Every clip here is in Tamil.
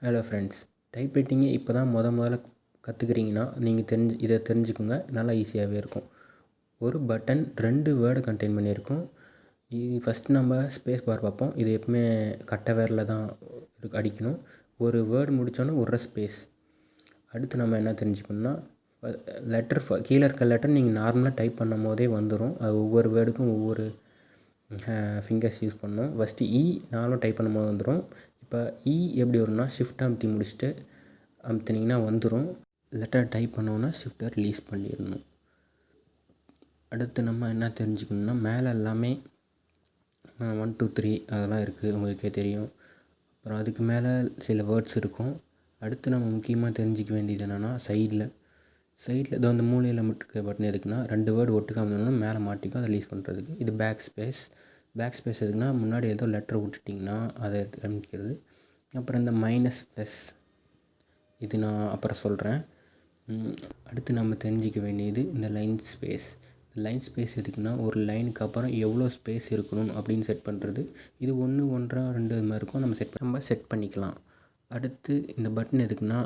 ஹலோ ஃப்ரெண்ட்ஸ், டைப்ரைட்டிங்கை இப்போ தான் முதல்ல கற்றுக்கிறீங்கன்னா நீங்கள் இதை தெரிஞ்சுக்கோங்க. நல்லா ஈஸியாகவே இருக்கும். ஒரு பட்டன் 2 வேர்டை கண்டெயின் பண்ணியிருக்கும். ஃபஸ்ட்டு நம்ம ஸ்பேஸ் பார் பார்ப்போம். இது எப்பவுமே கட்டை விரலில் தான் அடிக்கணும். ஒரு வேர்டு முடித்தோன்னே ஒரு ஸ்பேஸ். அடுத்து நம்ம என்ன தெரிஞ்சுக்கணும்னா, லெட்டர் கீழே இருக்க லெட்டர் நீங்கள் நார்மலாக டைப் பண்ணும் போதே வந்துடும். அது ஒவ்வொரு வேர்டுக்கும் ஒவ்வொரு ஃபிங்கர்ஸ் யூஸ் பண்ணணும். ஃபஸ்ட்டு நானும் டைப் பண்ணும் போது வந்துடும். இப்போ எப்படி வரும்னா, ஷிஃப்ட் அமுத்தி முடிச்சுட்டு அமுத்தினீங்கன்னா வந்துடும். லெட்டர் டைப் பண்ணோன்னா ஷிஃப்ட்டை ரிலீஸ் பண்ணிடணும். அடுத்து நம்ம என்ன தெரிஞ்சுக்கணுன்னா, மேலே எல்லாமே 1 2 3 அதெல்லாம் இருக்குது, உங்களுக்கே தெரியும். அப்புறம் அதுக்கு மேலே சில வேர்ட்ஸ் இருக்கும். அடுத்து நம்ம முக்கியமாக தெரிஞ்சிக்க வேண்டியது என்னென்னா, சைடில் இது வந்து மூலையில் இருக்க பட்டன் எதுக்குன்னா, 2 வேர்டு ஒட்டுக்க அமைந்தோன்னா மேலே மாட்டிக்கும், அதை ரிலீஸ் பண்ணுறதுக்கு. இது பேக் ஸ்பேஸ் எதுக்குன்னா, முன்னாடி ஏதோ லெட்டர் விட்டுட்டிங்கன்னா அதை காமிக்கிறது. அப்புறம் இந்த மைனஸ் ப்ளஸ் இது நான் அப்புறம் சொல்கிறேன். அடுத்து நம்ம தெரிஞ்சிக்க வேண்டியது இந்த லைன் ஸ்பேஸ் எதுக்குன்னா, ஒரு லைனுக்கு அப்புறம் எவ்வளோ ஸ்பேஸ் இருக்கணும் அப்படின்னு செட் பண்ணுறது. இது 1 1 2 இது மாதிரி இருக்கும். நம்ம செட் பண்ணிக்கலாம். அடுத்து இந்த பட்டன் எதுக்குன்னா,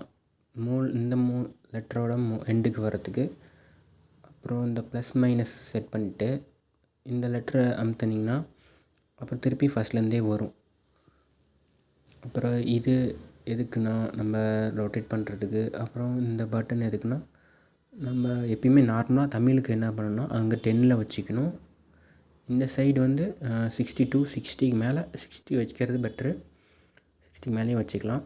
இந்த லெட்டரோட எண்டுக்கு வரத்துக்கு. அப்புறம் இந்த ப்ளஸ் மைனஸ் செட் பண்ணிவிட்டு இந்த லெட்டரை அமுத்தினீங்கன்னா அப்புறம் திருப்பி ஃபஸ்ட்லேருந்தே வரும். அப்புறம் இது எதுக்குன்னா, நம்ம ரொட்டேட் பண்ணுறதுக்கு. அப்புறம் இந்த பட்டன் எதுக்குன்னா, நம்ம எப்பயுமே நார்மலாக தமிழுக்கு என்ன பண்ணணும்னா, அங்கே 10ல் வச்சுக்கணும். இந்த சைடு வந்து 60 to 60க்கு மேலே 60 வச்சுக்கிறது பெட்ரு. 60 மேலேயும் வச்சுக்கலாம்.